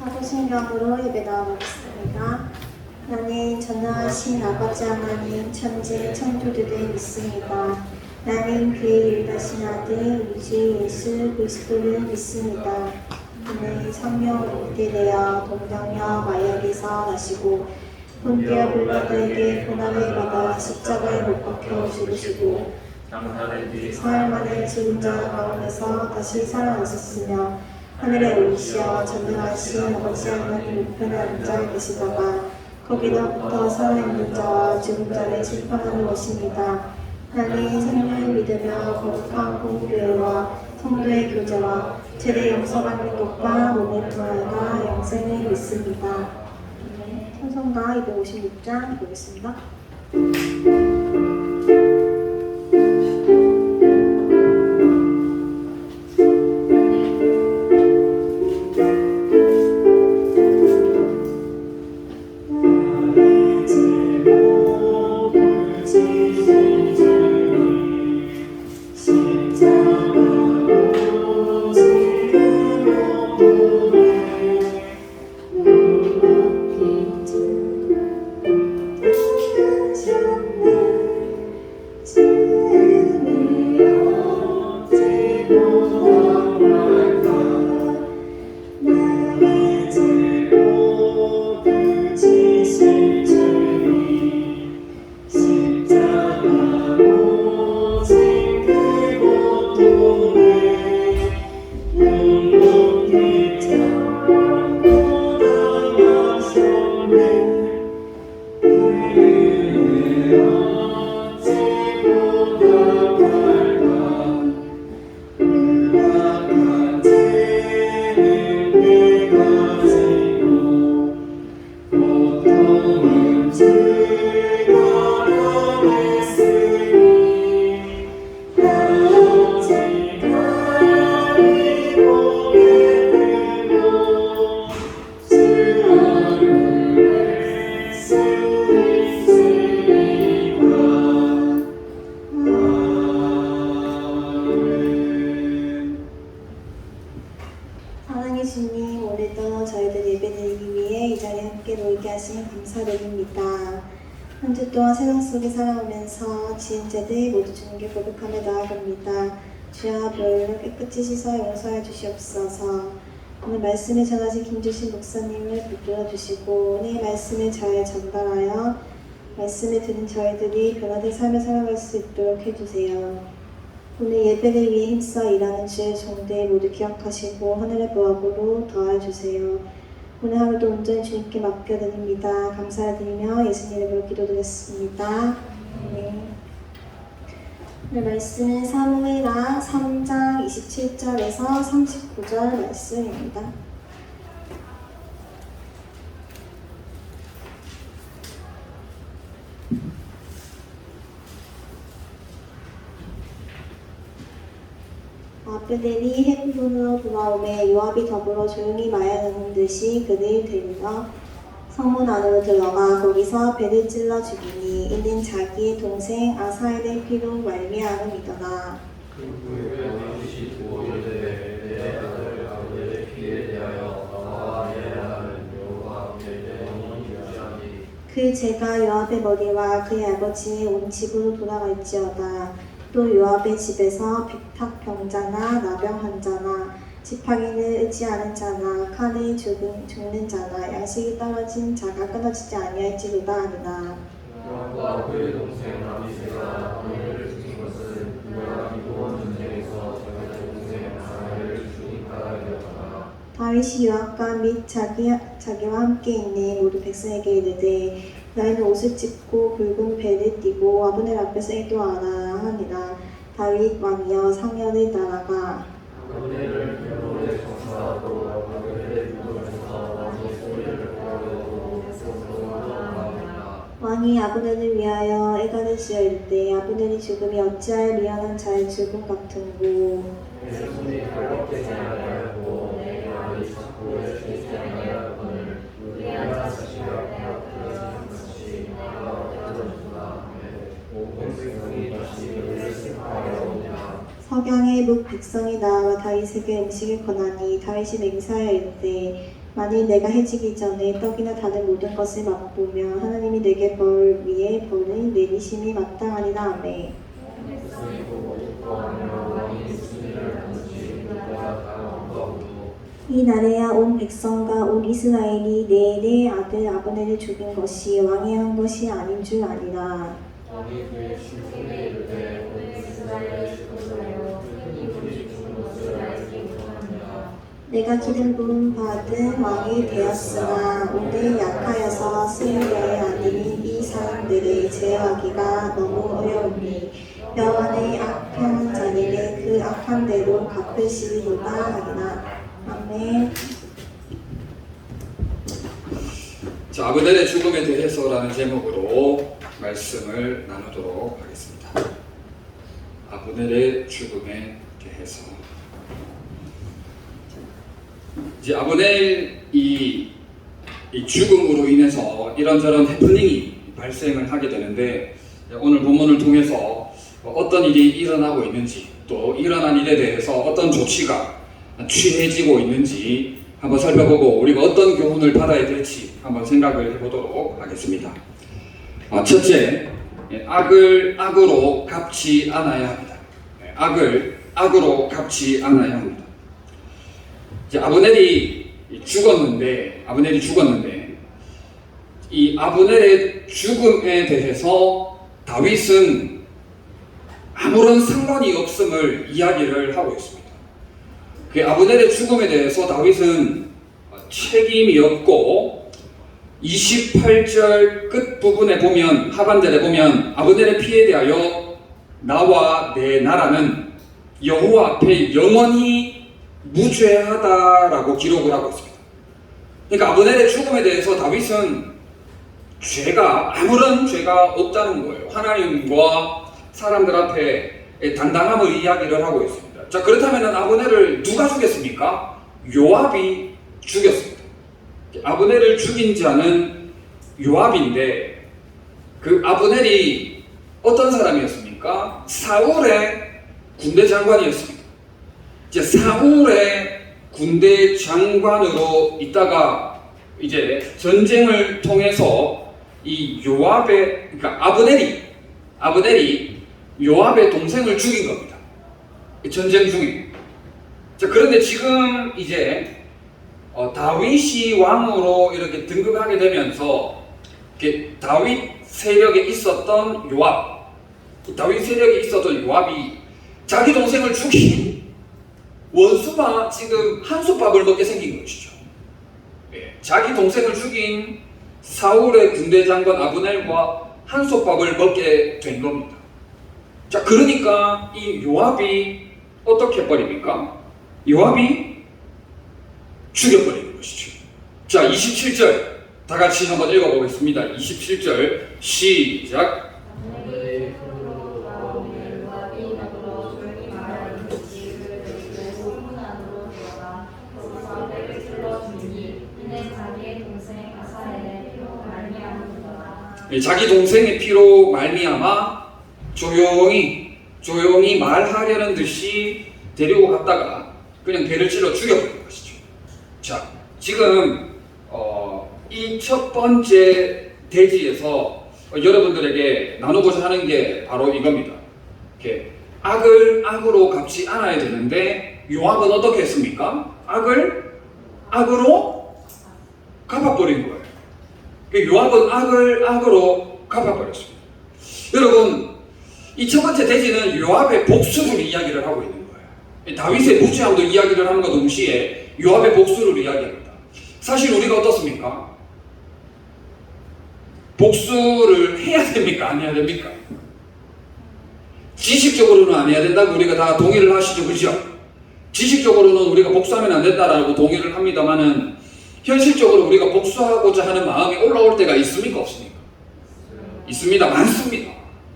사도신경으로 예배 나와보겠습니다. 나는 전능하신 아버지 하나님 천지 창조주를 믿습니다. 나는 그의 유일하신 아들 우리 주 예수 그리스도를 믿습니다. 그는 성령으로 잉태되어 동정녀 마리아에게서 나시고 본디오 빌라도에게 고난을 받아 십자가에 못 박혀 죽으시고 사흘 만에 죽은 자 가운데서 다시 살아나셨으며 하늘에 오르시어 전능하신 아버지 하나님 우편에 앉아 계시다가 거기로부터 살아있는 자와 죽은 자를 심판하러 오십니다. 나는 생명을 믿으며 거룩한 공교회와 성도의 교제와 죄를 용서받는 것과 몸의 부활과 영생을 믿습니다. 찬송가 256장 보겠습니다. 사랑의 주님, 오늘도 저희들 예배드리기 위해 이 자리에 함께 모이게 하신 감사드립니다. 한 주 동안 세상 속에 살아오면서 지은 죄들 모두 주님께 고백하며 나아갑니다. 주여 보혈로 깨끗이 씻어 용서해 주시옵소서. 오늘 말씀을 전하신 김주신 목사님을 붙들어 주시고 오늘 말씀을 잘 전달하여 말씀을 듣는 저희들이 변화된 삶을 살아갈 수 있도록 해주세요. 오늘 예배를 위해 힘써 일하는 주의 종들 모두 기억하시고 하늘의 보호로 더해주세요. 오늘 하루도 온전히 주님께 맡겨드립니다. 감사드리며 예수님 이름으로 기도드렸습니다. 오늘 말씀은 사무엘하 3장 27절에서 39절 말씀입니다. 아브넬이 헤브론으로 돌아오매 요압이 더불어 조용히 마야하는 듯이 그를 데리러 성문 안으로 들어가 거기서 배를 찔러 죽이니 이는 자기의 동생 아사엘의 피로 말미암음이더라. 그 후에 왕이 두고 이르되 내 아들 아브넬의 피에 대하여 너와 내 아들 요압 내 영혼이 유지하니 그 죄가 요압의 머리와 그의 아버지의 온 집으로 돌아갈지어다. 또 요압의 집에서 빅탁병자나 나병 환자나 지팡이를 의지하는 자나 칼에 죽는 자나 양식이 떨어진 자가 끊어지지 아니할지로다 하니라. 요압과 그의 동생 아비새가 아브넬을 죽인 것은 요압이 전쟁에서 자기 동생 아사엘을 죽이니까 되었더라. 다윗이 요압과 및 자기와 함께 있는 모든 백성에게 이르되 너희는 옷을 찢고 굵은 배를 띠고 아브넬 앞에서 애도하라 하니라. 다윗 왕이여 상년을 따라가 아브넬을 헤브론에 정사하고 아브넬의 유도에서 왕의 소리를 보려고 소송하더라. 왕이 아브넬을 위하여 애가를 지어 이르되 아브넬이 죽음이 어찌하여 미련한 자의 죽음 같은고 내 손이 달갑게 아니하였고 내 말이 착고에 주지 아니하였거늘 우리가 자식이 앞에 같이 나가 떨어졌다. 온 백성이 다시 그를 심판하였느냐. 석양의 묵 백성이 나와 다윗에게 음식을 권하니 다윗이 맹세하여 이르되 만일 내가 해지기 전에 떡이나 다른 모든 것을 맛보면 하나님이 내게 벌 위에 벌을 내리심이 마땅하니라. 아멘. 이 날에야 온 백성과 온 이스라엘이 넬의 아들 아브넬을 죽인 것이 왕이 한 것이 아닌 줄 아니라. 왕이 그의 신분에 이르되 온 이스라엘을 죽었으며 큰 인물이 죽은 것을 알지 못하느냐. 내가 기름 부음 받은 왕이 되었으나 오늘 약하여서 스무려의 아들인 이 사람들을 제어하기가 너무 어려우니 여호와의 악한 자에게 그 악한 대로 갚으시리로다 하리라. 아멘. 자, 아브넬의 죽음에 대해서라는 제목으로 말씀을 나누도록 하겠습니다. 아브넬의 죽음에 대해서. 이제 아브넬이 이 죽음으로 인해서 이런저런 해프닝이 발생을 하게 되는데, 오늘 본문을 통해서 어떤 일이 일어나고 있는지, 또 일어난 일에 대해서 어떤 조치가 취해지고 있는지 한번 살펴보고 우리가 어떤 교훈을 받아야 될지 한번 생각을 해보도록 하겠습니다. 첫째, 악을 악으로 갚지 않아야 합니다. 악을 악으로 갚지 않아야 합니다. 이제 아브넬이 죽었는데 이 아브넬의 죽음에 대해서 다윗은 아무런 상관이 없음을 이야기를 하고 있습니다. 그 아브넬의 죽음에 대해서 다윗은 책임이 없고 28절 끝부분에 보면, 하반절에 보면 아브넬의 피에 대하여 나와 내 나라는 여호와 앞에 영원히 무죄하다라고 기록을 하고 있습니다. 그러니까 아브넬의 죽음에 대해서 다윗은 아무런 죄가 없다는 거예요. 하나님과 사람들 앞에 당당함을 이야기를 하고 있습니다. 자, 그렇다면 아브넬을 누가 죽였습니까? 요압이 죽였습니다. 아브넬을 죽인 자는 요압인데, 그 아브넬이 어떤 사람이었습니까? 사울의 군대 장관이었습니다. 이제 사울의 군대 장관으로 있다가 이제 전쟁을 통해서 이 그러니까 아브넬이 요압의 동생을 죽인 겁니다. 전쟁 중에. 자, 그런데 지금 이제 다윗이 왕으로 이렇게 등극하게 되면서 다윗 세력에 있었던 요압이 자기 동생을 죽인 원수가 지금 한솥밥을 먹게 생긴 것이죠. 자기 동생을 죽인 사울의 군대 장관 아브넬과 한솥밥을 먹게 된 겁니다. 자, 그러니까 이 요압이 어떻게 해버립니까? 요압이 죽여버리는 것이죠. 자, 27절 다 같이 한번 읽어보겠습니다. 27절 시작. 자기 동생의 피로 말미암아 조용히 말하려는 듯이 데리고 갔다가 그냥 배를 찔러 죽여버린 것이죠. 자, 지금 이 첫 번째 대지에서 여러분들에게 나누고자 하는 게 바로 이겁니다. 이렇게 악을 악으로 갚지 않아야 되는데 요압은 어떻게 했습니까? 악을 악으로 갚아버린 거예요. 요압은 악을 악으로 갚아버렸습니다. 여러분, 이 첫 번째 대지는 요압의 복수를 이야기를 하고 있는 거예요. 다윗의 무죄함도 이야기를 함과 동시에 요압의 복수를 이야기합니다. 사실 우리가 어떻습니까? 복수를 해야 됩니까? 안 해야 됩니까? 지식적으로는 안 해야 된다고 우리가 다 동의를 하시죠, 그죠? 지식적으로는 우리가 복수하면 안 된다라고 동의를 합니다만은 현실적으로 우리가 복수하고자 하는 마음이 올라올 때가 있습니까? 없습니까? 있습니다. 많습니다.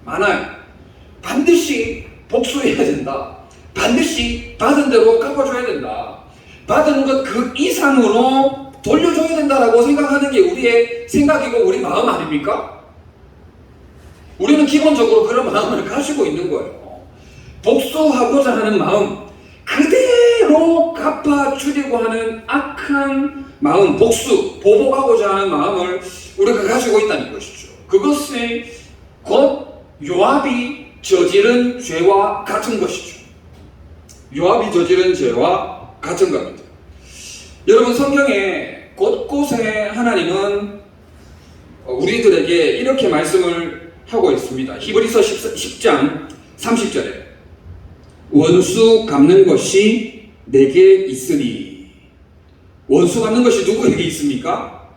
많아요. 반드시 복수해야 된다. 반드시 받은 대로 갚아줘야 된다. 받은 것 그 이상으로 돌려줘야 된다라고 생각하는 게 우리의 생각이고 우리 마음 아닙니까? 우리는 기본적으로 그런 마음을 가지고 있는 거예요. 복수하고자 하는 마음 그대로 악으로 갚아주려고 하는 악한 마음, 복수, 보복하고자 하는 마음을 우리가 가지고 있다는 것이죠. 그것이 곧 요압이 저지른 죄와 같은 것이죠. 요압이 저지른 죄와 같은 겁니다. 여러분, 성경에 곳곳에 하나님은 우리들에게 이렇게 말씀을 하고 있습니다. 히브리서 10장 30절에 원수 갚는 것이 내게 있으니. 원수 갚는 것이 누구에게 있습니까?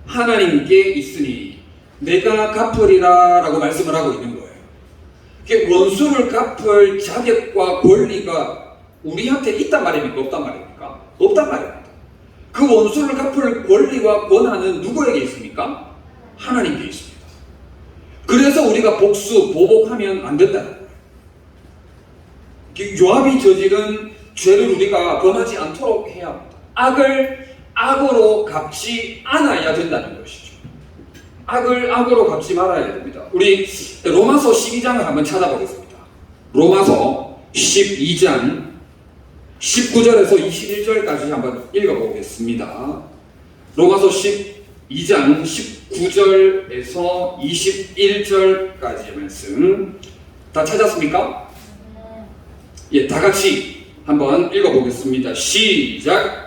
하나님께 있으니 내가 갚으리라 라고 말씀을 하고 있는 거예요. 원수를 갚을 자격과 권리가 우리한테 있단 말입니까? 없단 말입니까? 없단 말입니다. 그 원수를 갚을 권리와 권한은 누구에게 있습니까? 하나님께 있습니다. 그래서 우리가 복수, 보복하면 안 된다는 거예요. 요압이 저지른 죄를 우리가 범하지 않도록 해야 합니다. 악을 악으로 갚지 않아야 된다는 것이죠. 악을 악으로 갚지 말아야 됩니다. 우리 로마서 12장을 한번 찾아보겠습니다. 로마서 12장 19절에서 21절까지 한번 읽어보겠습니다. 로마서 12장 19절에서 21절까지의 말씀 다 찾았습니까? 예, 다 같이 한번 읽어보겠습니다. 시작!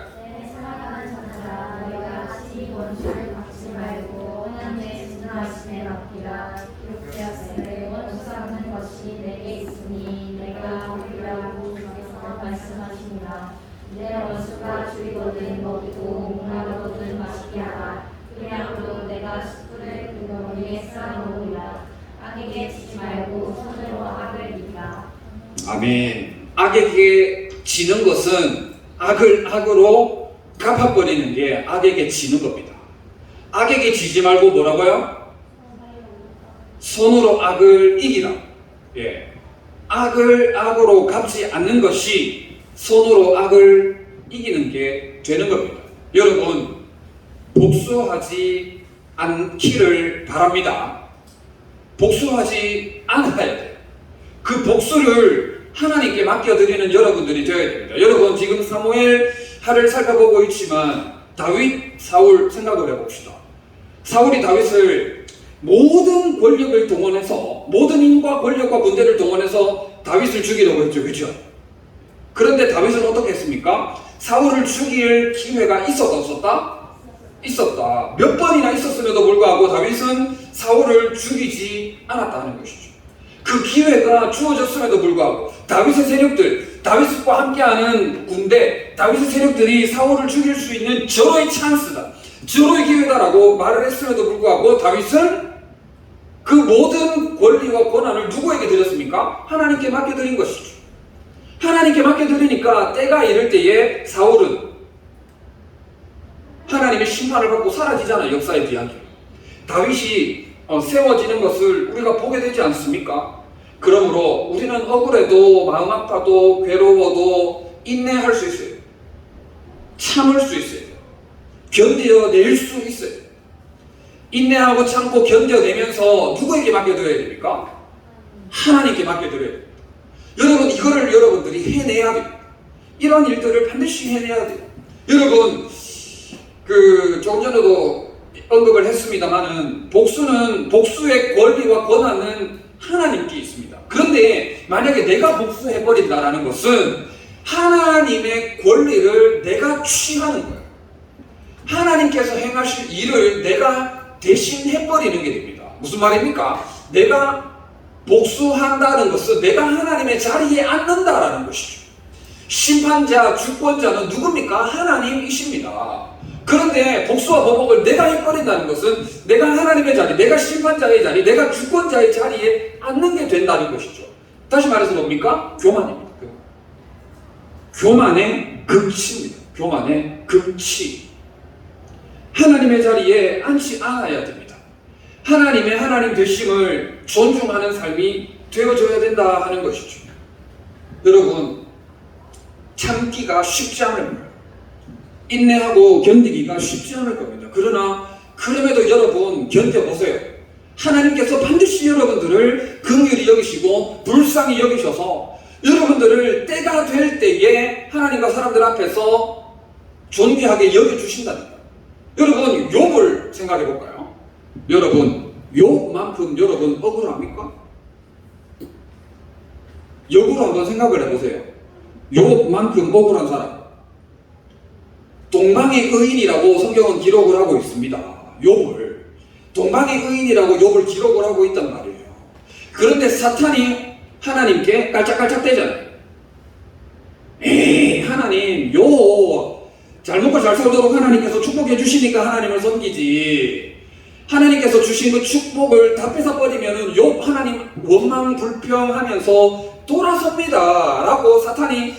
내 원수가 줄이거든 먹이고 목마르거든 마시게 하라. 그냥으로 내가 식구를 그로 위에 쌓아놓으리라. 악에게 지지 말고 손으로 악을 이기라. 아멘. 악에게 지는 것은 악을 악으로 갚아버리는 게 악에게 지는 겁니다. 악에게 지지 말고 뭐라고요? 손으로 악을 이기라. 예. 악을 악으로 갚지 않는 것이 손으로 악을 이기는 게 되는 겁니다. 여러분, 복수하지 않기를 바랍니다. 복수하지 않아야 돼요. 그 복수를 하나님께 맡겨드리는 여러분들이 되어야 됩니다. 여러분, 지금 사무엘 하를 살펴보고 있지만 다윗, 사울 생각을 해봅시다. 사울이 다윗을 모든 권력을 동원해서, 모든 힘과 권력과 군대를 동원해서 다윗을 죽이려고 했죠. 그렇죠? 그런데 다윗은 어떻게 했습니까? 사울을 죽일 기회가 있었다 없었다? 있었다. 몇 번이나 있었음에도 불구하고 다윗은 사울을 죽이지 않았다는 것이죠. 그 기회가 주어졌음에도 불구하고 다윗의 세력들, 다윗과 함께하는 군대, 다윗의 세력들이 사울을 죽일 수 있는 절호의 찬스다, 절호의 기회다라고 말을 했음에도 불구하고 다윗은 그 모든 권리와 권한을 누구에게 드렸습니까? 하나님께 맡겨드린 것이죠. 하나님께 맡겨드리니까 때가 이럴 때에 사울은 하나님의 심판을 받고 사라지잖아요. 역사의 비약이. 다윗이 세워지는 것을 우리가 보게 되지 않습니까? 그러므로 우리는 억울해도 마음 아파도 괴로워도 인내할 수 있어요. 참을 수 있어요. 견뎌낼 수 있어요. 인내하고 참고 견뎌내면서 누구에게 맡겨드려야 됩니까? 하나님께 맡겨드려야 됩니다. 여러분, 이거를 여러분들이 해내야 됩니다. 이런 일들을 반드시 해내야 돼요. 여러분, 조금 전에도 언급을 했습니다만은 복수는, 복수의 권리와 권한은 하나님께 있습니다. 그런데 만약에 내가 복수해버린다라는 것은 하나님의 권리를 내가 취하는 거예요. 하나님께서 행하실 일을 내가 대신 해버리는 게 됩니다. 무슨 말입니까? 내가 복수한다는 것은 내가 하나님의 자리에 앉는다라는 것이죠. 심판자, 주권자는 누굽니까? 하나님이십니다. 그런데 복수와 보복을 내가 해버린다는 것은 내가 하나님의 자리, 내가 심판자의 자리, 내가 주권자의 자리에 앉는 게 된다는 것이죠. 다시 말해서 뭡니까? 교만입니다. 교만의 극치입니다. 교만의 극치. 하나님의 자리에 앉지 않아야 됩니다. 하나님 되심을 존중하는 삶이 되어져야 된다 하는 것이죠. 여러분, 참기가 쉽지 않을 거예요. 인내하고 견디기가 쉽지 않을 겁니다. 그러나 그럼에도 여러분 견뎌보세요. 하나님께서 반드시 여러분들을 긍휼히 여기시고 불쌍히 여기셔서 여러분들을 때가 될 때에 하나님과 사람들 앞에서 존귀하게 여겨주신다니까. 여러분 욥을 생각해 볼까요? 여러분 욥만큼 여러분 억울합니까? 역으로 한번 생각을 해보세요. 욥만큼 억울한 사람, 동방의 의인이라고 성경은 기록을 하고 있습니다. 욥을 동방의 의인이라고 욥을 기록을 하고 있단 말이에요. 그런데 사탄이 하나님께 깔짝깔짝 대잖아요. 에이 하나님 욥 잘 먹고 잘 살도록 하나님께서 축복해 주시니까 하나님을 섬기지, 하나님께서 주신 그 축복을 다 뺏어버리면은 욥 하나님 원망 불평하면서 돌아섭니다 라고 사탄이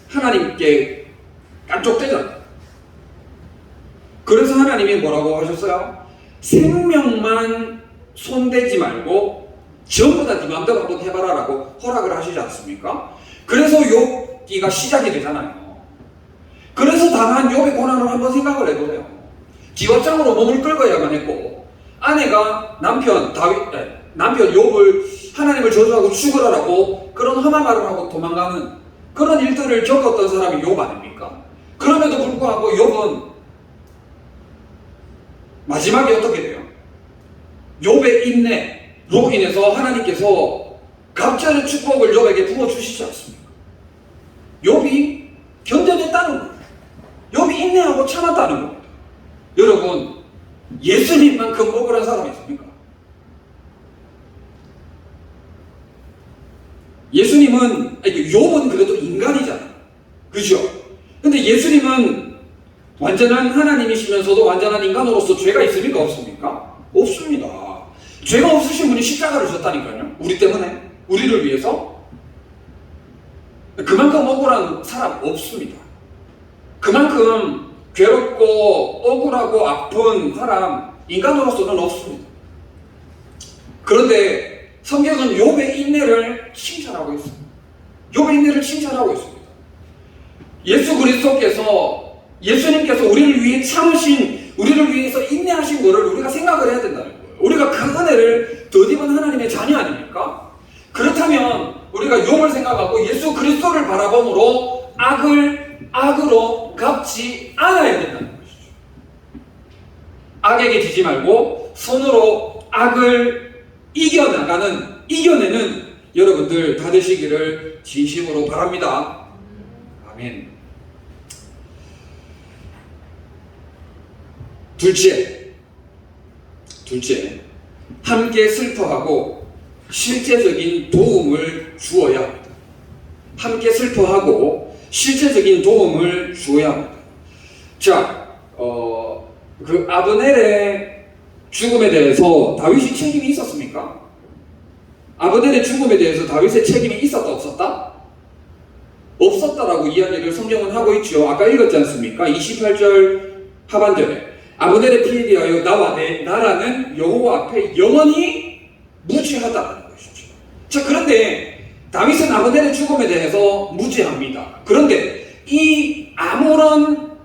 하나님께 깐족대잖아요. 그래서 하나님이 뭐라고 하셨어요? 생명만 손대지 말고 전부 다 네 마음대로 한번 해봐라 라고 허락을 하시지 않습니까? 그래서 욥기가 시작이 되잖아요. 그래서 당한 욥의 고난을 한번 생각을 해보세요. 기왓장으로 몸을 끌어야만 했고, 아내가 남편 욥을 하나님을 저주하고 죽으라라고 그런 험한 말을 하고 도망가는 그런 일들을 겪었던 사람이 욥 아닙니까? 그럼에도 불구하고 욥은 마지막에 어떻게 돼요? 욥의 인내로 인해서 하나님께서 갑절의 축복을 욥에게 부어주시지 않습니까? 욥이 견뎌냈다는 거예요. 욥이 인내하고 참았다는 겁니다. 여러분 예수님만큼 억울한 사람이 있습니까? 예수님은 욥은 그래도 인간이잖아요. 그죠? 근데 예수님은 완전한 하나님이시면서도 완전한 인간으로서 죄가 있습니까? 없습니까? 없습니다. 죄가 없으신 분이 십자가를 졌다니까요. 우리 때문에, 우리를 위해서. 그만큼 억울한 사람 없습니다. 그만큼 괴롭고 억울하고 아픈 사람 인간으로서는 없습니다. 그런데 성경은 욥의 인내를 칭찬하고 있습니다. 욥의 인내를 칭찬하고 있습니다. 예수 그리스도께서, 예수님께서 우리를 위해 참으신, 우리를 위해서 인내하신 것을 우리가 생각을 해야 된다는 거예요. 우리가 그 은혜를 덧입은 하나님의 자녀 아닙니까? 그렇다면 우리가 욥을 생각하고 예수 그리스도를 바라봄으로 악을 악으로 갚지 않아야 된다는 것이죠. 악에게 지지 말고 손으로 악을 이겨내는 여러분들 다 되시기를 진심으로 바랍니다. 아멘. 둘째, 함께 슬퍼하고 실제적인 도움을 주어야 합니다. 함께 슬퍼하고 실제적인 도움을 주어야 합니다. 자, 그 아브넬의 죽음에 대해서 다윗이 책임이 있었습니까? 아브넬의 죽음에 대해서 다윗의 책임이 있었다 없었다? 없었다라고 이야기를 성경은 하고 있죠. 아까 읽었지 않습니까? 28절 하반절에 아브넬의 피에 대하여 나와 내 나라는 여호와 앞에 영원히 무죄하다는 것이죠. 자, 그런데 다윗은 아브넬의 죽음에 대해서 무죄합니다. 그런데 이 아무런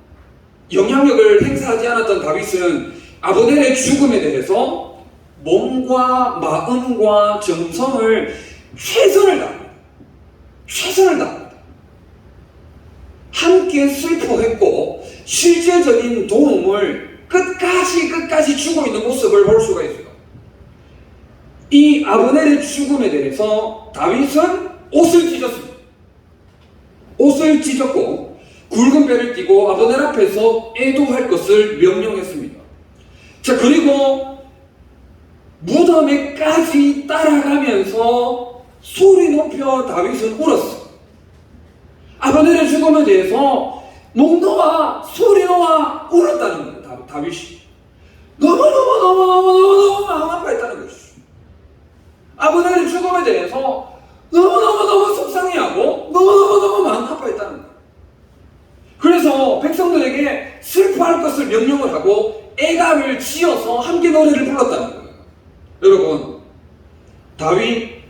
영향력을 행사하지 않았던 다윗은 아브넬의 죽음에 대해서 몸과 마음과 정성을 최선을 다합니다. 함께 슬퍼했고 실제적인 도움을 끝까지 주고 있는 모습을 볼 수가 있어요. 이 아브넬의 죽음에 대해서 다윗은 옷을 찢었고 굵은 배를 띠고 아브넬 앞에서 애도할 것을 명령했습니다. 자, 그리고 무덤에까지 따라가면서 소리 높여 다윗은 울었어. 아브넬의 죽음에 대해서 목 놓아 소리 놓아 울었다는 거예요. 다윗이 너무 마음 아파했다는 것이죠. 아브넬의 죽음에 대해서 너무 속상해하고 너무 마음 아파했다는 거예요. 그래서 백성들에게 슬퍼할 것을 명령을 하고 애가를 지어서 함께 노래를 불렀다는 거예요. 여러분, 다윗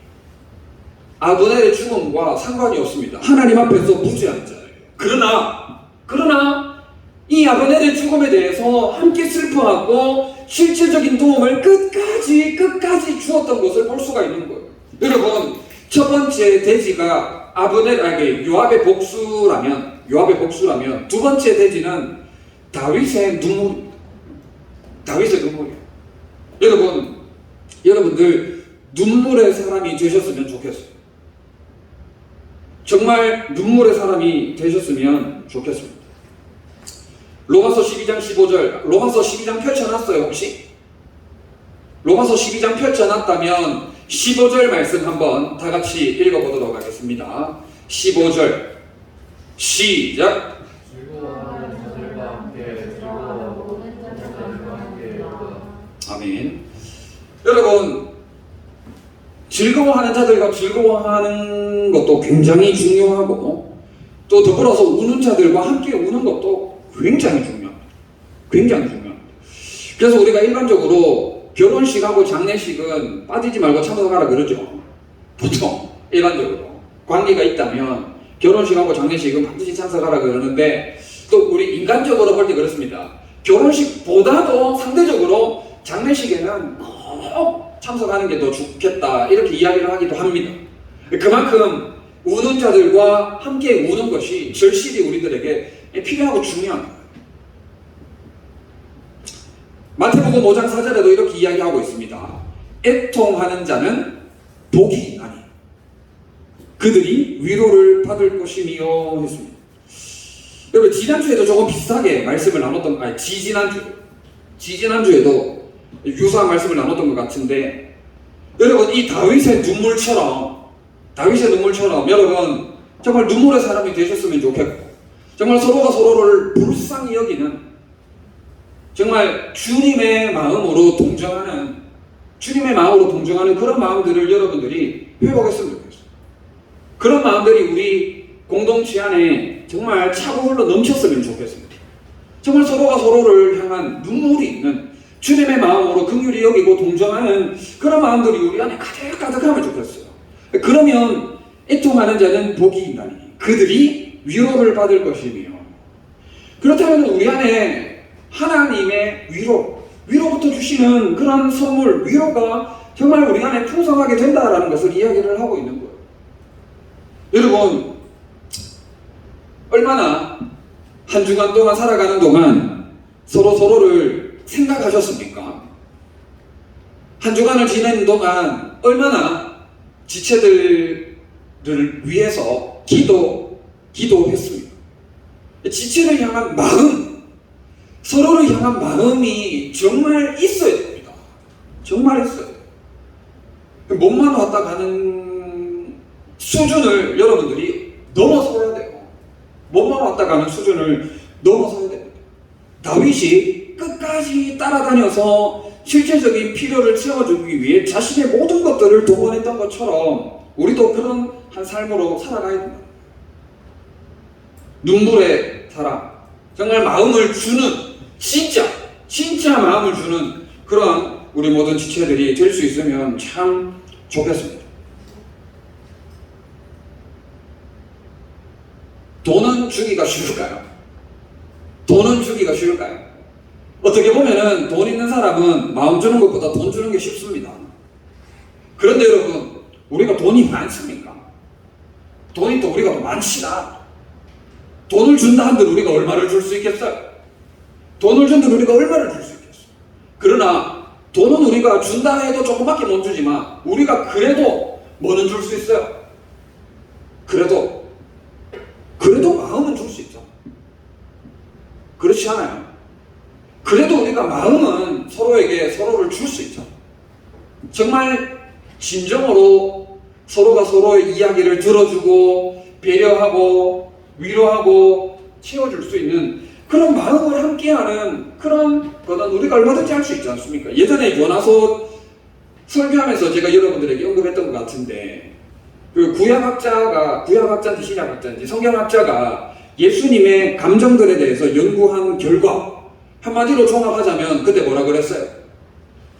아브넬의 죽음과 상관이 없습니다. 하나님 앞에서 무죄한 자예요. 그러나 이 아브넬의 죽음에 대해서 함께 슬퍼하고 실질적인 도움을 끝까지 주었던 것을 볼 수가 있는 거예요. 여러분, 첫 번째 대지가 요압의 복수라면 두 번째 대지는 다윗의 눈물입니다. 다윗의 눈물이에요. 여러분들 눈물의 사람이 되셨으면 좋겠어요. 정말 눈물의 사람이 되셨으면 좋겠습니다. 로마서 12장 15절, 로마서 12장 펼쳐놨어요 혹시? 로마서 12장 펼쳐놨다면 15절 말씀 한번 다 같이 읽어보도록 하겠습니다. 15절 시작. 즐거워하는 자들과 함께 즐거워하고 모든 자들과 함께 아멘. 여러분, 즐거워하는 자들과 즐거워하는 것도 굉장히 중요하고, 또 더불어서 우는 자들과 함께 우는 것도 굉장히 중요합니다. 굉장히 중요합니다. 그래서 우리가 일반적으로 결혼식하고 장례식은 빠지지 말고 참석하라 그러죠. 보통 일반적으로 관계가 있다면 결혼식하고 장례식은 반드시 참석하라 그러는데, 또 우리 인간적으로 볼 때 그렇습니다. 결혼식보다도 상대적으로 장례식에는 꼭 참석하는 게 더 좋겠다 이렇게 이야기를 하기도 합니다. 그만큼 우는 자들과 함께 우는 것이 절실히 우리들에게 필요하고 중요한 거예요. 마태복음 5장 4절에도 이렇게 이야기하고 있습니다. 애통하는 자는 복이 있나니 그들이 위로를 받을 것이며 했습니다. 여러분, 지난주에도 조금 비슷하게 말씀을 나눴던, 지지난주에도 유사한 말씀을 나눴던 것 같은데, 여러분, 이 다윗의 눈물처럼 여러분 정말 눈물의 사람이 되셨으면 좋겠고, 정말 서로가 서로를 불쌍히 여기는, 정말 주님의 마음으로 동정하는 그런 마음들을 여러분들이 회복했으면 좋겠어요. 그런 마음들이 우리 공동체 안에 정말 차고 흘러 넘쳤으면 좋겠습니다. 정말 서로가 서로를 향한 눈물이 있는 주님의 마음으로 긍휼히 여기고 동정하는 그런 마음들이 우리 안에 가득가득하면 좋겠어요. 그러면 애통하는 자는 복이 있나니 그들이 위로를 받을 것이며, 그렇다면 우리 안에 하나님의 위로부터 주시는 그런 선물, 위로가 정말 우리 안에 풍성하게 된다라는 것을 이야기를 하고 있는 거예요. 여러분, 얼마나 한 주간 동안 살아가는 동안 서로를 생각하셨습니까? 한 주간을 지내는 동안 얼마나 지체들을 위해서 기도했습니까? 지체를 향한 마음, 서로를 향한 마음이 정말 있어야 됩니다. 정말 있어야 돼요. 몸만 왔다 가는 수준을 여러분들이 넘어서야 돼요. 몸만 왔다 가는 수준을 넘어서야 됩니다. 다윗이 끝까지 따라다녀서 실제적인 필요를 채워주기 위해 자신의 모든 것들을 동원했던 것처럼 우리도 그런 한 삶으로 살아가야 됩니다. 눈물의 사랑, 정말 마음을 주는, 진짜 마음을 주는 그런 우리 모든 지체들이 될 수 있으면 참 좋겠습니다. 돈은 주기가 쉬울까요? 어떻게 보면은 돈 있는 사람은 마음 주는 것보다 돈 주는 게 쉽습니다. 그런데 여러분, 우리가 돈이 많습니까? 돈이 또 우리가 많지나 돈을 준다 한들 우리가 얼마를 줄 수 있겠어요? 돈을 준들 우리가 얼마를 줄 수 있겠어요? 그러나 돈은 우리가 준다 해도 조금밖에 못 주지만 우리가 그래도 뭐는 줄 수 있어요? 그래도 마음은 줄 수 있죠. 그렇지 않아요? 그래도 우리가 마음은 서로를 줄 수 있죠. 정말 진정으로 서로가 서로의 이야기를 들어주고 배려하고 위로하고 채워줄 수 있는 그런 마음을 함께하는 그런 거는 우리가 얼마든지 할 수 있지 않습니까? 예전에 요나서 설교하면서 제가 여러분들에게 언급했던 것 같은데, 그 구약학자인지 신약학자인지 성경학자가 예수님의 감정들에 대해서 연구한 결과 한마디로 종합하자면 그때 뭐라 그랬어요?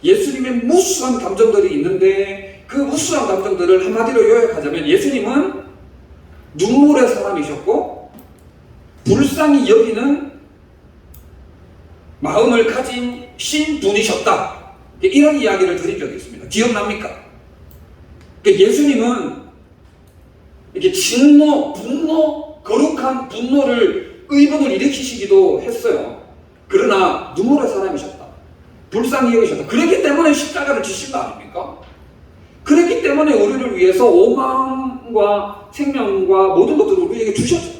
예수님의 무수한 감정들이 있는데 그 무수한 감정들을 한마디로 요약하자면 예수님은 눈물의 사람이셨고 불쌍히 여기는 마음을 가진 신분이셨다. 이런 이야기를 드린 적이 있습니다. 기억납니까? 예수님은 이렇게 진노, 분노, 거룩한 분노를 의분을 일으키시기도 했어요. 그러나 눈물의 사람이셨다. 불쌍히 여기셨다. 그렇기 때문에 십자가를 지신 거 아닙니까? 그렇기 때문에 우리를 위해서 오만과 생명과 모든 것들을 우리에게 주셨죠.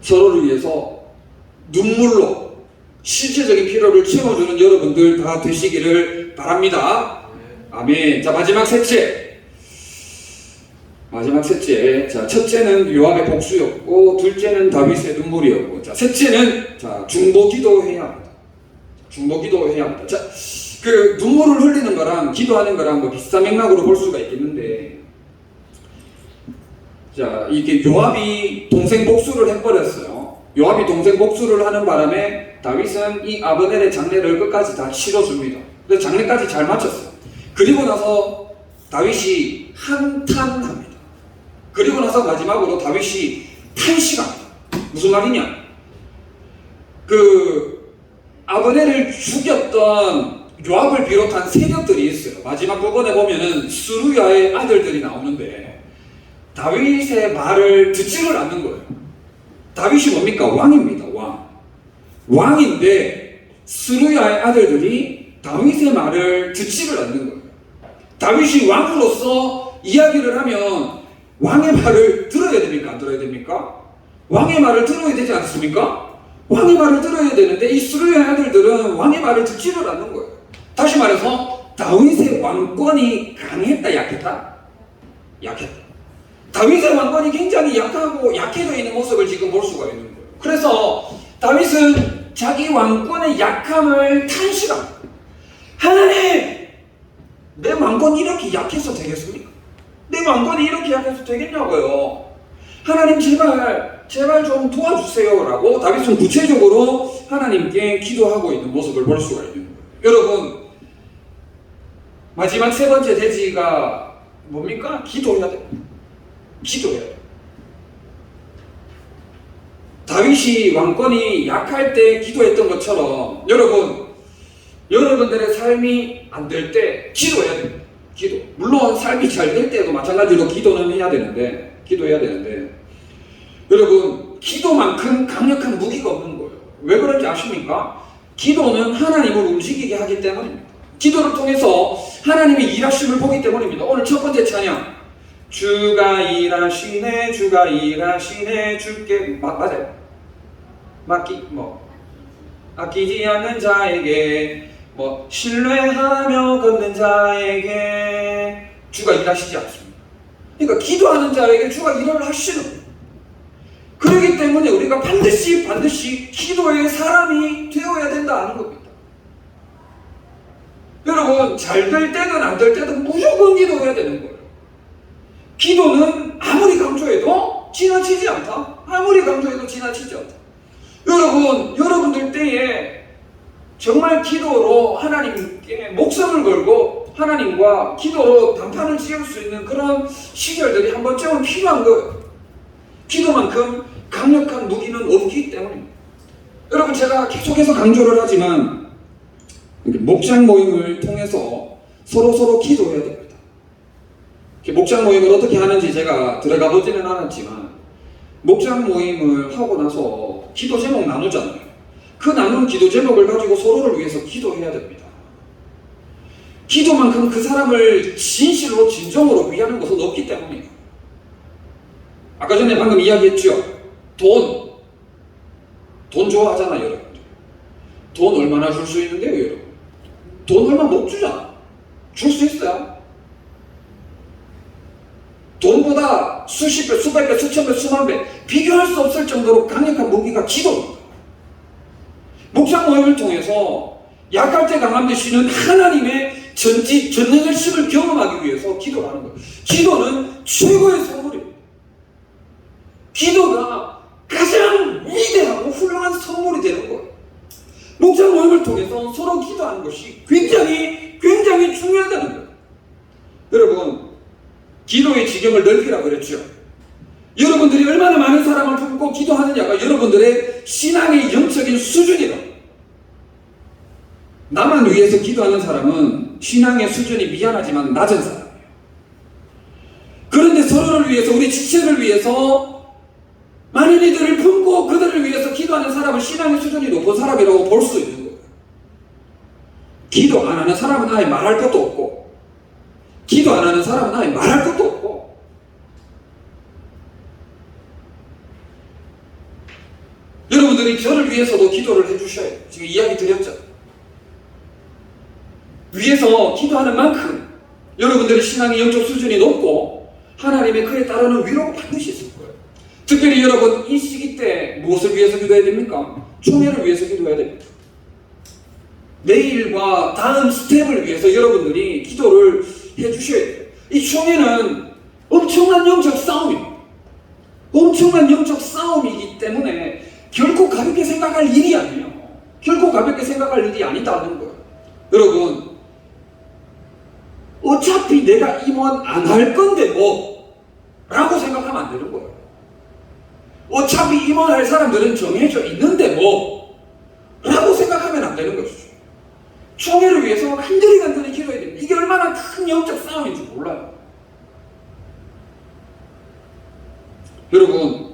서로를 위해서 눈물로 실제적인 필요를 채워주는 여러분들 다 되시기를 바랍니다. 아멘. 자, 마지막 셋째. 자, 첫째는 요압의 복수였고, 둘째는 다윗의 눈물이었고, 자, 셋째는 중보기도해야 합니다. 중보기도해야 합니다. 자, 그 눈물을 흘리는 거랑 기도하는 거랑 뭐 비슷한 맥락으로 볼 수가 있겠는데, 자, 이게 요압이 동생 복수를 해버렸어요. 요압이 동생 복수를 하는 바람에 다윗은 이 아브넬의 장례를 끝까지 다 치러줍니다. 그래서 장례까지 잘 마쳤어요. 그리고 나서 다윗이 한탄합니다. 그리고 나서 마지막으로 다윗이 탄식합니다. 무슨 말이냐? 그 아브넬을 죽였던 요압을 비롯한 세력들이 있어요. 마지막 부분에 보면은 스루야의 아들들이 나오는데 다윗의 말을 듣지를 않는 거예요. 다윗이 뭡니까? 왕입니다. 왕인데 스루야의 아들들이 다윗의 말을 듣지를 않는 거예요. 다윗이 왕으로서 이야기를 하면 왕의 말을 들어야 됩니까? 안 들어야 됩니까? 왕의 말을 들어야 되지 않습니까? 왕의 말을 들어야 되는데 이 스루야의 아들들은 왕의 말을 듣지를 않는 거예요. 다시 말해서 다윗의 왕권이 강했다, 약했다? 약했다. 다윗의 왕권이 굉장히 약하고 약해져 있는 모습을 지금 볼 수가 있는 거예요. 그래서 다윗은 자기 왕권의 약함을 탄식합니다. 하나님! 내 왕권이 이렇게 약해서 되겠습니까? 내 왕권이 이렇게 약해서 되겠냐고요. 하나님 제발 좀 도와주세요 라고 다윗은 구체적으로 하나님께 기도하고 있는 모습을 볼 수가 있는 거예요. 여러분, 마지막 세 번째 대지가 뭡니까? 기도해야 돼요. 기도해야 돼요. 다윗이 왕권이 약할 때 기도했던 것처럼 여러분들의 삶이 안 될 때 기도해야 됩니다. 기도. 물론 삶이 잘 될 때도 마찬가지로 기도는 해야 되는데, 기도해야 되는데, 여러분, 기도만큼 강력한 무기가 없는 거예요. 왜 그런지 아십니까? 기도는 하나님을 움직이게 하기 때문입니다. 기도를 통해서 하나님의 일하심을 보기 때문입니다. 오늘 첫 번째 찬양. 주가 일하시네, 주가 일하시네, 주께, 맞아요. 아끼지 않는 자에게, 신뢰하며 걷는 자에게 주가 일하시지 않습니다. 그러니까 기도하는 자에게 주가 일을 하시는 거예요. 그렇기 때문에 우리가 반드시 기도의 사람이 되어야 된다는 겁니다. 여러분, 잘 될 때든 안 될 때든 무조건 기도해야 되는 거예요. 기도는 아무리 강조해도 지나치지 않다. 아무리 강조해도 지나치지 않다. 여러분들 때에 정말 기도로 하나님께 목숨을 걸고 하나님과 기도로 단판을 지을 수 있는 그런 시절들이 한 번쯤은 필요한 거예요. 기도만큼 강력한 무기는 없기 때문입니다. 여러분, 제가 계속해서 강조를 하지만 목장 모임을 통해서 서로 기도해야 됩니다. 목장 모임을 어떻게 하는지 제가 들어가 보지는 않았지만 목장 모임을 하고 나서 기도 제목 나누잖아요. 그 나눈 기도 제목을 가지고 서로를 위해서 기도해야 됩니다. 기도만큼 그 사람을 진실로 진정으로 위하는 것은 없기 때문이에요. 아까 전에 방금 이야기했죠. 돈 좋아하잖아요, 여러분. 돈 얼마나 줄 수 있는데요, 여러분? 돈 얼마 못 주잖아. 줄 수 있어요? 돈보다 수십 배, 수백 배, 수천 배, 수만 배 비교할 수 없을 정도로 강력한 무기가 기도입니다. 목장 모임을 통해서 약할 때 강함 되시는 하나님의 전능하심을 경험하기 위해서 기도를 하는 거예요. 기도는 최고의 선물입니다. 기도가 가장 위대하고 훌륭한 선물이 되는 거예요. 목장 모임을 통해서 서로 기도하는 것이 굉장히 중요하다는 거예요. 여러분, 기도의 지경을 넓히라고 그랬죠. 여러분들이 얼마나 많은 사람을 품고 기도하느냐가 여러분들의 신앙의 영적인 수준이다. 나만 위해서 기도하는 사람은 신앙의 수준이 미안하지만 낮은 사람이에요. 우리 지체를 위해서 많은 이들을 품고 그들을 위해서 기도하는 사람은 신앙의 수준이 높은 사람이라고 볼 수 있는 거예요. 기도 안 하는 사람은 아예 말할 것도 없고, 기도 안 하는 사람은 아예 말할 것도 없고. 여러분들이 저를 위해서도 기도를 해주셔야 돼요. 지금 이야기 드렸죠. 위해서 기도하는 만큼 여러분들의 신앙의 영적 수준이 높고 하나님의 그에 따르는 위로가 반드시 있을 거예요. 특별히 여러분 이 시기 때 무엇을 위해서 기도해야 됩니까? 총회를 위해서 기도해야 됩니다. 내일과 다음 스텝을 위해서 여러분들이 기도를 해주셔야 돼요. 이 총회는 엄청난 영적 싸움입니다. 엄청난 영적 싸움이기 때문에 결코 가볍게 생각할 일이 아니에요. 결코 가볍게 생각할 일이 아니다는 거예요. 여러분, 어차피 내가 임원 안 할 건데 뭐 라고 생각하면 안 되는 거예요. 어차피 임원할 사람들은 정해져 있는데 뭐 라고 생각하면 안 되는 것이죠. 총회를 위해서 간절히 기도해야 됩니다. 이게 얼마나 큰 영적 싸움인지 몰라요. 여러분,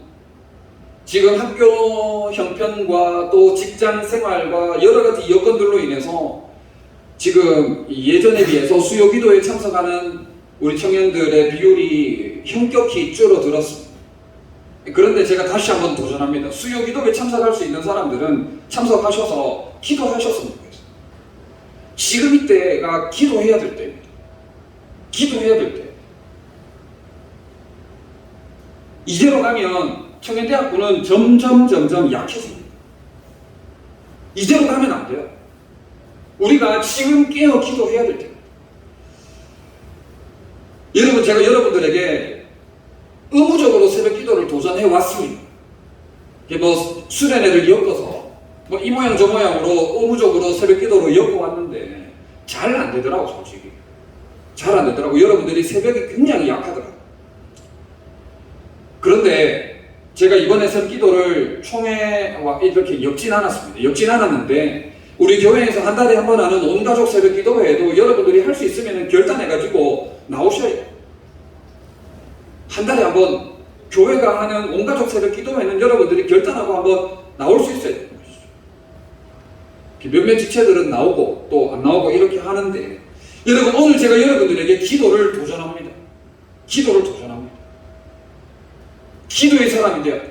지금 학교 형편과 또 직장 생활과 여러 가지 여건들로 인해서 지금 예전에 비해서 수요 기도에 참석하는 우리 청년들의 비율이 현격히 줄어들었습니다. 그런데 제가 다시 한번 도전합니다. 수요 기도에 참석할 수 있는 사람들은 참석하셔서 기도하셨으면 좋겠어요. 지금 이때가 기도해야 될 때입니다. 기도해야 될 때. 이대로 가면 청년대학부는 점점 약해집니다. 이대로 가면 안 돼요. 우리가 지금 깨어 기도해야 될 때입니다. 여러분, 제가 여러분들에게 의무적으로 새벽 기도를 도전해 왔습니다. 뭐 수련회를 엮어서 뭐 이 모양 저 모양으로 의무적으로 새벽 기도로 엮어 왔는데 잘 안 되더라고. 솔직히 잘 안 되더라고. 여러분들이 새벽에 굉장히 약하더라고. 그런데 제가 이번에 새벽 기도를 총회와 이렇게 엮진 않았습니다. 엮진 않았는데 우리 교회에서 한 달에 한 번 하는 온가족 새벽 기도회에도 여러분들이 할 수 있으면 결단해가지고 나오셔야 돼요. 한 달에 한 번 교회가 하는 온가족 새벽 기도회는 여러분들이 결단하고 한번 나올 수 있어야 돼요. 몇몇 지체들은 나오고 또 안 나오고 이렇게 하는데, 여러분 오늘 제가 여러분들에게 기도를 도전합니다. 기도를 도전합니다. 기도의 사람이 되어야 돼요.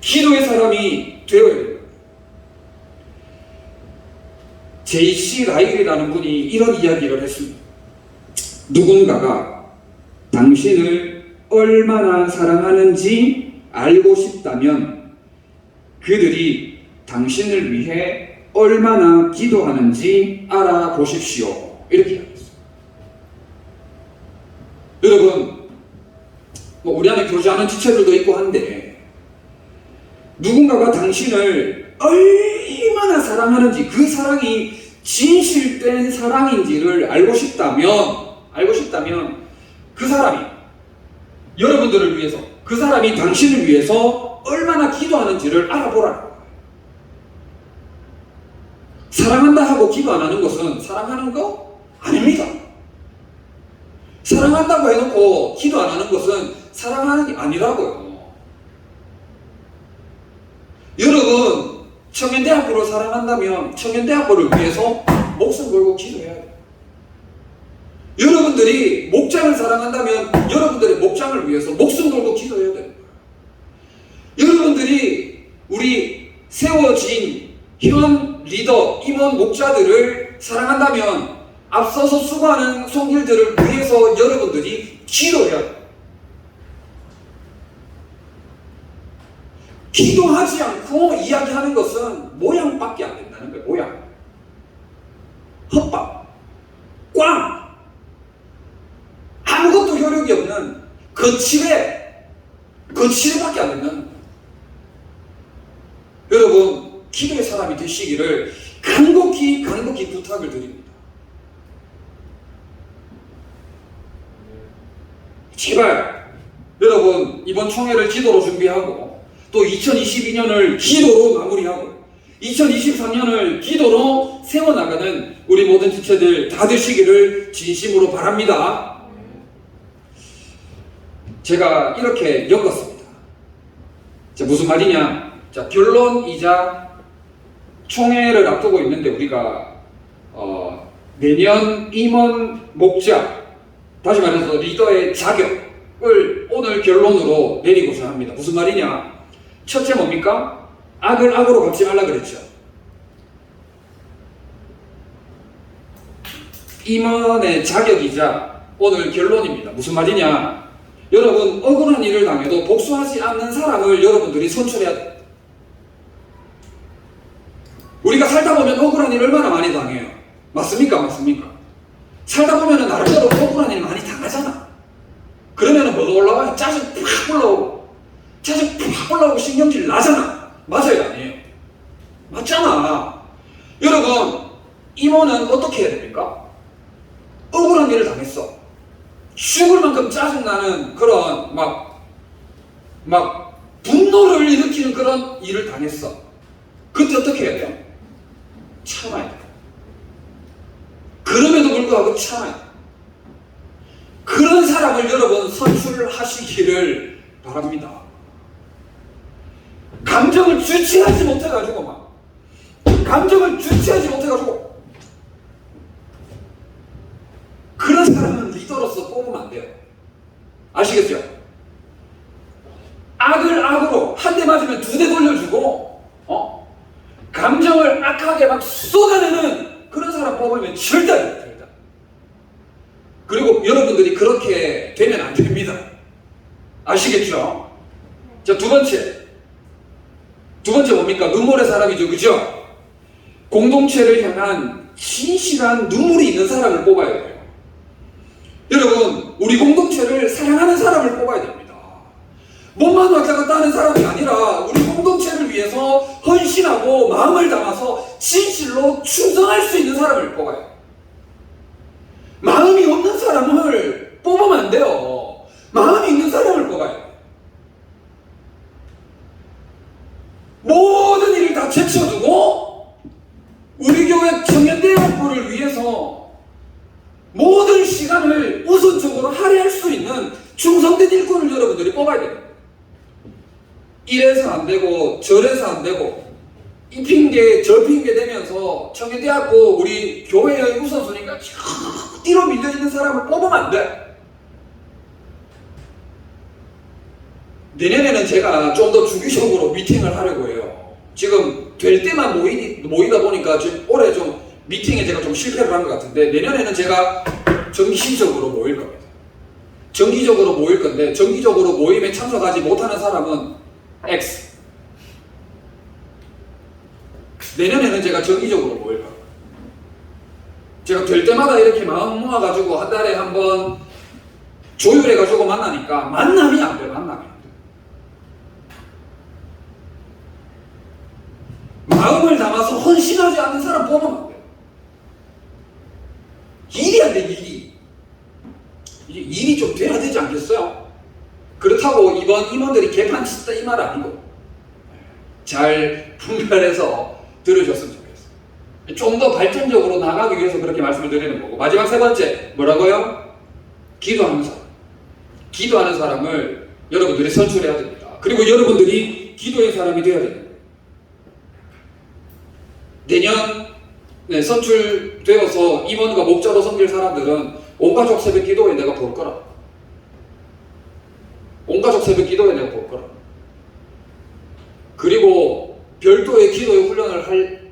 기도의 사람이 되어야 돼요. J.C. 라일이라는 분이 이런 이야기를 했습니다. 누군가가 당신을 얼마나 사랑하는지 알고 싶다면 그들이 당신을 위해 얼마나 기도하는지 알아보십시오. 이렇게 이야기했어요. 여러분, 뭐 우리 안에 교제하는 지체들도 있고 한데 누군가가 당신을 얼마나 사랑하는지, 그 사랑이 진실된 사랑인지를 알고 싶다면 그 사람이 여러분들을 위해서, 그 사람이 당신을 위해서 얼마나 기도하는지를 알아보라는 거예요. 사랑한다 하고 기도 안 하는 것은 사랑하는 거 아닙니다. 사랑한다고 해놓고 기도 안 하는 것은 사랑하는 게 아니라고요. 여러분, 청년대학부를 사랑한다면 청년대학부를 위해서 목숨 걸고 기도해야 돼요. 여러분들이 목장을 사랑한다면 여러분들의 목장을 위해서 목숨 걸고 기도해야 돼요. 여러분들이 우리 세워진 현 리더, 임원, 목자들을 사랑한다면 앞서서 수고하는 손길들을 위해서 여러분들이 기도해야 돼요. 기도하지 않고 이야기하는 것은 모양밖에 안 된다는 거예요. 모양. 헛밥. 꽝. 아무것도 효력이 없는 거칠에밖에 안 된다는 거예요. 여러분, 기도의 사람이 되시기를 간곡히 부탁을 드립니다. 제발 여러분, 이번 총회를 기도로 준비하고 또 2022년을 기도로 마무리하고 2023년을 기도로 세워나가는 우리 모든 지체들 다 되시기를 진심으로 바랍니다. 제가 이렇게 엮었습니다. 자, 무슨 말이냐? 자, 결론이자 총회를 앞두고 있는데 우리가 내년 임원 목적, 다시 말해서 리더의 자격을 오늘 결론으로 내리고자 합니다. 무슨 말이냐? 첫째 뭡니까? 악을 악으로 갚지 말라 그랬죠. 임원의 자격이자 오늘 결론입니다. 무슨 말이냐? 여러분, 억울한 일을 당해도 복수하지 않는 사람을 여러분들이 선출해야 돼요. 우리가 살다 보면 억울한 일 얼마나 많이 당해요. 맞습니까? 맞습니까? 살다 보면 나름대로 억울한 일 많이 당하잖아. 그러면 뭐가 올라와요? 짜증 팍 올라오고, 짜증 팍 올라오고 신경질 나잖아. 맞아요? 아니에요? 맞잖아. 여러분, 임원은 어떻게 해야 됩니까? 억울한 일을 당했어. 죽을 만큼 짜증나는 그런 막 분노를 일으키는 그런 일을 당했어. 그때 어떻게 해야 돼요? 참아야 돼요. 그럼에도 불구하고 참아야 돼요. 그런 사람을 여러분 선출하시기를 바랍니다. 감정을 주체하지 못해가지고 그런 사람은 리더로서 뽑으면 안 돼요. 아시겠죠? 악을 악으로 한 대 맞으면 두 대 돌려주고 감정을 악하게 막 쏟아내는 그런 사람 뽑으면 절대 안 돼요. 절대. 그리고 여러분들이 그렇게 되면 안 됩니다. 아시겠죠? 자, 두 번째 뭡니까? 눈물의 사람이죠. 그죠? 공동체를 향한 진실한 눈물이 있는 사람을 뽑아야 돼요. 여러분, 우리 공동체를 사랑하는 사람을 뽑아야 됩니다. 몸만 왔다 갔다 하는 사람이 아니라 우리 공동체를 위해서 헌신하고 마음을 담아서 진실로 충성할 수 있는 사람을 뽑아요. 마음이 없는 사람을 뽑으면 안 돼요. 마음이 있는 사람을 뽑아요. 모든 일을 다 제쳐두고 우리 교회 청년대학부를 위해서 모든 시간을 우선적으로 할애할 수 있는 충성된 일꾼을 여러분들이 뽑아야 돼요. 이래서 안 되고 저래서 안 되고 이 핑계 저 핑계 대면서 청년대학부 우리 교회의 우선순위가 뒤로 밀려있는 사람을 뽑으면 안 돼. 내년에는 제가 좀 더 주기적으로 미팅을 하려고 해요. 지금 될 때만 모이다 보니까 지금 올해 좀 미팅에 제가 좀 실패를 한 것 같은데 내년에는 제가 정기적으로 모일 겁니다. 정기적으로 모일 건데 정기적으로 모임에 참석하지 못하는 사람은 X. 내년에는 제가 정기적으로 모일 겁니다. 제가 될 때마다 이렇게 마음 모아가지고 한 달에 한 번 조율해가지고 만나니까 만남이 안 돼요. 만남이 안 돼요. 마음을 담아서 헌신하지 않는 사람 뽑으면 안 돼요. 일이 안 돼, 일이. 일이 좀 돼야 되지 않겠어요? 그렇다고 이번 임원들이 개판 치다 이 말 아니고 잘 분별해서 들으셨으면 좋겠어요. 좀 더 발전적으로 나가기 위해서 그렇게 말씀을 드리는 거고. 마지막 세 번째 뭐라고요? 기도하는 사람. 기도하는 사람을 여러분들이 선출해야 됩니다. 그리고 여러분들이 기도의 사람이 되어야 됩니다. 내년 선출되어서 임원과 목자로 섬길 사람들은 온가족 새벽 기도에 내가 볼 거라. 온가족 새벽 기도에 내가 볼 거라. 그리고 별도의 기도의 훈련을 할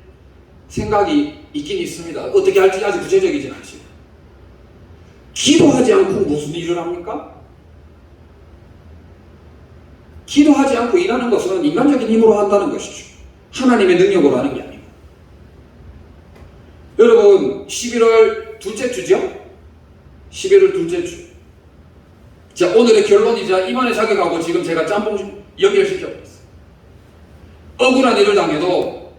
생각이 있긴 있습니다. 어떻게 할지 아직 구체적이진 않지만. 기도하지 않고 무슨 일을 합니까? 기도하지 않고 일하는 것은 인간적인 힘으로 한다는 것이죠. 하나님의 능력으로 하는 게 아니고. 여러분, 11월 둘째 주죠? 11월 둘째 주. 자, 오늘의 결론이자 임원의 자격하고 지금 제가 짬뽕 연결시켜버렸어요. 억울한 일을 당해도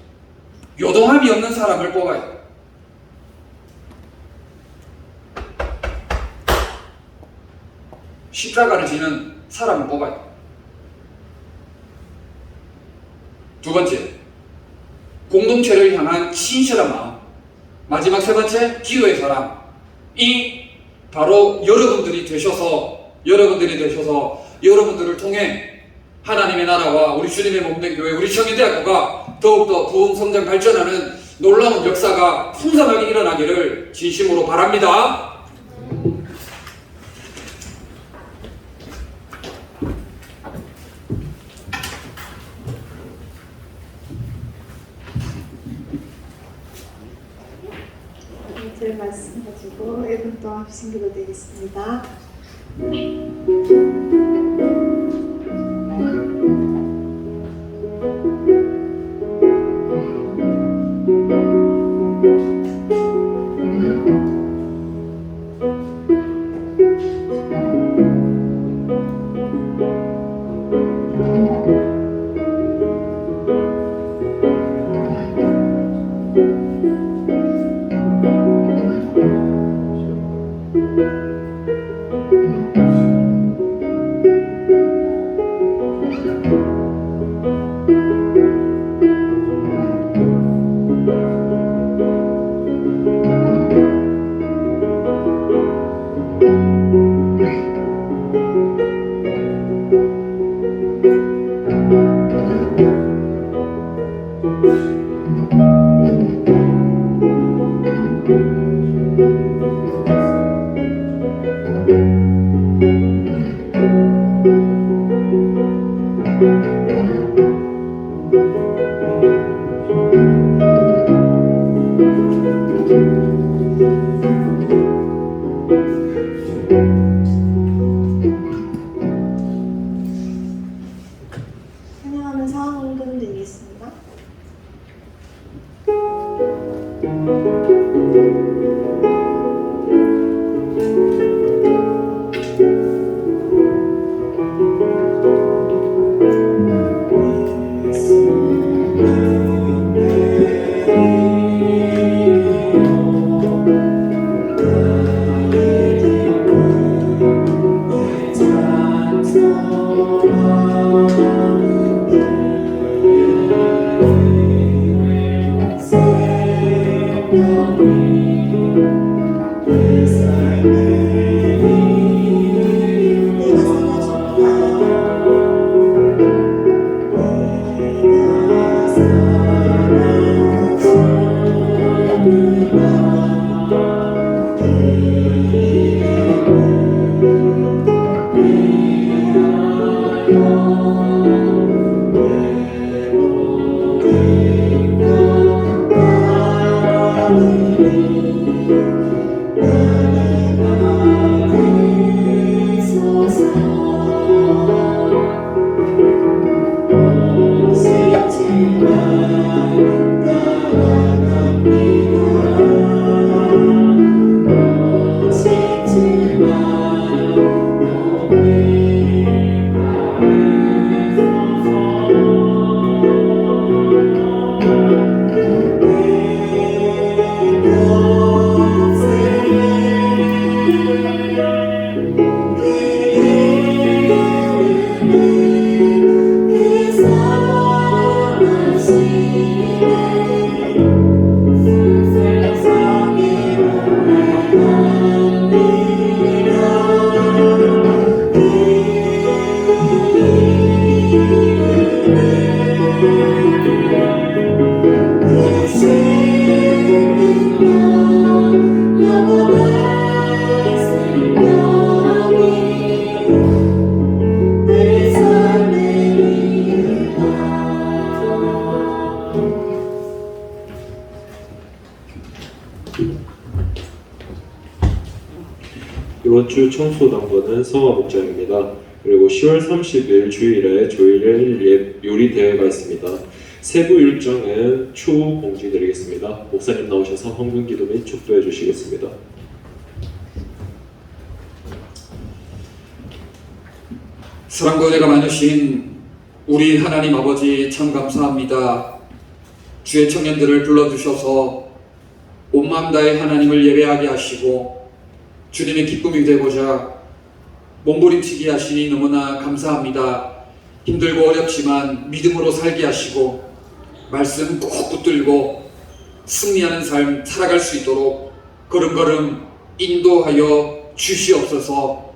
요동함이 없는 사람을 뽑아요. 십자가를 지는 사람을 뽑아요. 두 번째, 공동체를 향한 진실한 마음. 마지막 세 번째, 기도의 사람. 이 바로 여러분들이 되셔서 여러분들을 통해 하나님의 나라와 우리 주님의 몸된 교회, 우리 청년대학교가 더욱더 부흥 성장 발전하는 놀라운 역사가 풍성하게 일어나기를 진심으로 바랍니다. 들 말씀 가지고 1분 동안 합심 기도드리겠습니다. 찬양하면서 헌금 드리겠습니다. 이번 주 청소 당번은 성화 목장입니다. 그리고 10월 30일 주일에 조일의 요리 대회가 있습니다. 세부 일정은 추후 공지드리겠습니다. 목사님 나오셔서 헌금 기도 및 축도해 주시겠습니다. 사랑과 은혜가 많으신 우리 하나님 아버지 참 감사합니다. 주의 청년들을 불러주셔서 온 마음 다해 하나님을 예배하게 하시고 주님의 기쁨이 되고자 몸부림치게 하시니 너무나 감사합니다. 힘들고 어렵지만 믿음으로 살게 하시고 말씀 꼭 붙들고 승리하는 삶 살아갈 수 있도록 걸음걸음 인도하여 주시옵소서.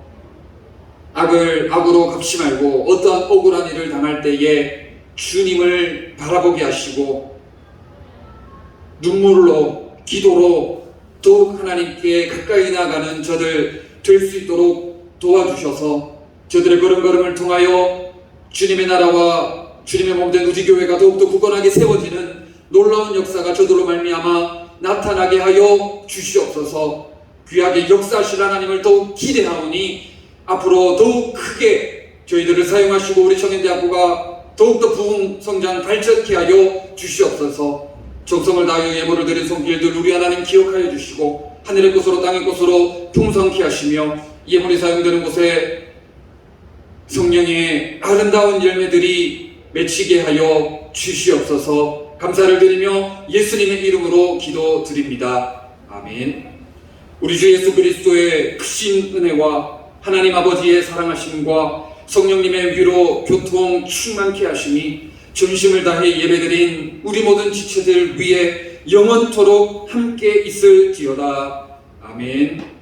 악으로 갚지 말고 어떠한 억울한 일을 당할 때에 주님을 바라보게 하시고 눈물로 기도로 더욱 하나님께 가까이 나가는 저들 될 수 있도록 도와주셔서 저들의 걸음걸음을 통하여 주님의 나라와 주님의 몸된 우리 교회가 더욱더 굳건하게 세워지는 놀라운 역사가 저들로 말미암아 나타나게 하여 주시옵소서. 귀하게 역사하실 하나님을 더욱 기대하오니 앞으로 더욱 크게 저희들을 사용하시고 우리 청년대학교가 더욱더 부흥 성장 발전케 하여 주시옵소서. 정성을 다하여 예물을 드린 손길들 우리 하나님 기억하여 주시고 하늘의 곳으로 땅의 곳으로 풍성케 하시며 예물이 사용되는 곳에 성령의 아름다운 열매들이 맺히게 하여 주시옵소서. 감사를 드리며 예수님의 이름으로 기도드립니다. 아멘. 우리 주 예수 그리스도의 크신 은혜와 하나님 아버지의 사랑하심과 성령님의 위로 교통 충만케 하심이 전심을 다해 예배드린 우리 모든 지체들 위에 영원토록 함께 있을지어다. 아멘.